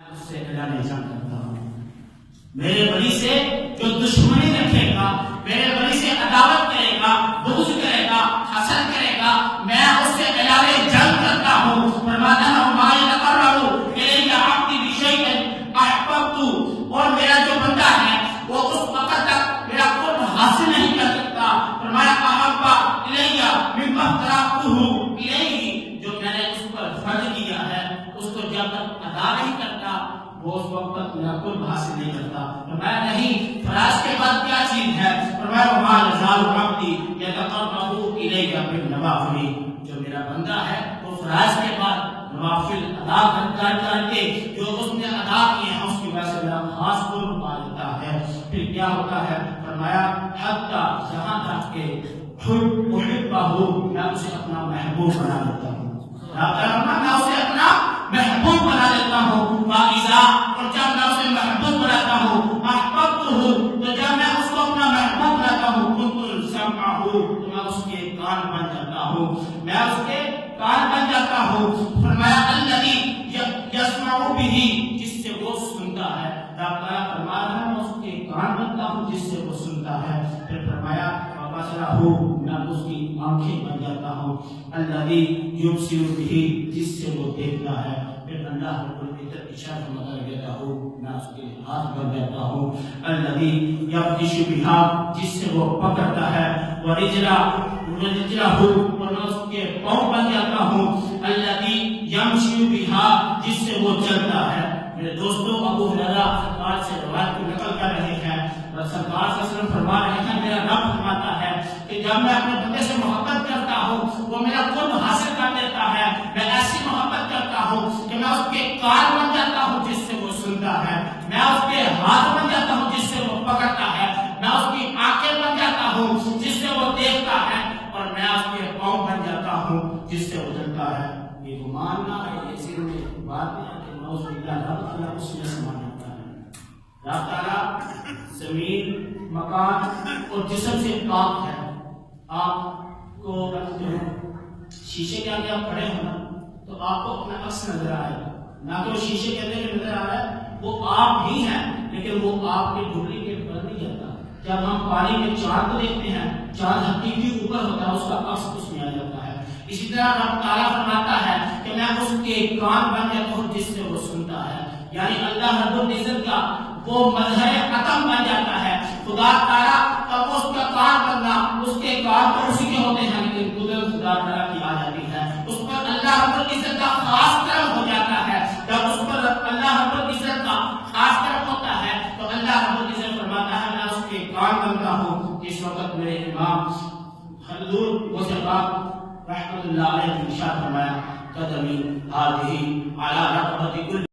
اس سے اعلان جنگ کرتا ہوں۔ میرے ولی سے جو دشمنی رکھے گا، میرے ولی سے عداوت کرے گا، بغض کرے گا، حسد کرے گا، میں اس سے اعلان جنگ کرتا ہوں۔ فرماتا ہے ما يتقرب الی عبدی بشیء احببت، اور میرا جو بندہ ہے وہ اس وقت تک میرا قرب حاصل نہیں کر سکتا۔ فرمایا احب الی مما افترضته الیہ، جو میں نے اس پر فرض کیا ہے اس کو جب تک ادا نہیں کرتا وہ اس وقت تک میرا قرب حاصل نہیں کرتا۔ فرمایا نہیں، فرائض کے بعد کیا چیز ہے؟ فرمایا وما یزال عبدی یتقرب الی بالنوافل، جو میرا بندہ ہے وہ فرائض کے بعد نوافل ادا کر کے جو اس نے ادا کیے ہیں اس کی وجہ سے میرا خاص قرب پا لیتا ہے۔ پھر کیا ہوتا ہے؟ فرمایا حتی یہاں تک کہ احبہ، میں اسے اپنا محبوب بنا لیتا ہوں۔ میں اسے اپنا محبوب بنا لیتا ہوں۔ فاذا، اور جب میں اسے محبوب بناتا ہوں، احببتہ، تو جب میں اس کو اپنا محبوب بناتا ہوں، كنت سمعہ، تو میں اس کے کان بن جاتا ہوں، میں اس کے کان بن جاتا ہوں۔ فرمایا الذی یسمع بہ، جس سے وہ سنتا ہے۔ فرمایا میں اس کے کان بنتا ہوں جس سے وہ سنتا ہے۔ پھر فرمایا میں اس کی آنکھیں بن جاتا ہوں۔ الذی یبصر بہ، جس سے وہ دیکھتا ہے۔ پھر اللہ رب العزت اشارہ مدد دیتا ہوں، میں اس کے ہاتھ بن جاتا ہوں۔ الذی یبطش بہا، جس سے وہ پکڑتا ہے۔ ورجلہ، اور میں اس کے پاؤں بن جاتا ہوں۔ الذی یمشی بہا، جس سے وہ چلتا ہے۔ میرے دوستو، ابو ہریرہ سرکار سے روایت کو نقل کر رہے ہیں، سرکار صلی اللہ علیہ وسلم فرما رہے ہیں میرا رب فرماتا ہے کہ جب میں اپنے بندے سے محبت کرتا ہوں وہ میرا قرب حاصل کر دیتا ہے۔ میں ایسی محبت کرتا ہوں کہ میں اس کے کان بن جاتا ہوں جس سے وہ سنتا ہے، میں اس کے ہاتھ بن جاتا ہوں جس سے وہ پکڑتا ہے، میں اس کی آنکھیں بن جاتا ہوں جس سے وہ دیکھتا ہے، اور میں اس کے پاؤں بن جاتا ہوں جس سے وہ چلتا ہے۔ یہ گمان نہ ہے، یہ صرف میں بات نہیں ہے کہ نعوذ باللہ رب تعالیٰ اس میں سما جاتا ہے۔ رب تعالیٰ زمین، مکان اور جسم سے پاک ہے۔ آپ کو جو شیشے کے آگے آپ کھڑے ہو نا تو آپ کو اپنا عکس نظر آئے گا، نہ کہ وہ شیشے کے اندر نظر آ رہا ہے وہ آپ ہی ہیں، لیکن وہ آپ کے ڈپلیکیٹ بن نہیں جاتا۔ جب ہم پانی میں چاند کو دیکھتے ہیں، چاند حقیقی اوپر ہوتا ہے، اس کا عکس اس میں آ جاتا ہے۔ اسی طرح رب تعالیٰ فرماتا ہے کہ میں اس کے کان بن جاتا ہوں جس سے وہ سنتا ہے، یعنی اللہ رب العزت کا وہ مظہر عطم بن جاتا ہے۔ خدا تعالیٰ کا اس کا کان بننا، اس کے کان تو اسی کے ہوتے ہیں لیکن قدرت خدا تعالیٰ کی آ جاتی ہے، اس پر اللہ رب العزت کا خاص کرم ہو جاتا ہے۔ جب اس پر اللہ رب العزت کا خاص کرم ہوتا ہے تو اللہ رب العزت فرماتا ہے میں اس کے کان بنتا ہوں۔ اس وقت میرے امام حضور رحمۃ اللہ علیہ نے ارشاد فرمایا قدمی ہذہ علی رقبۃ کل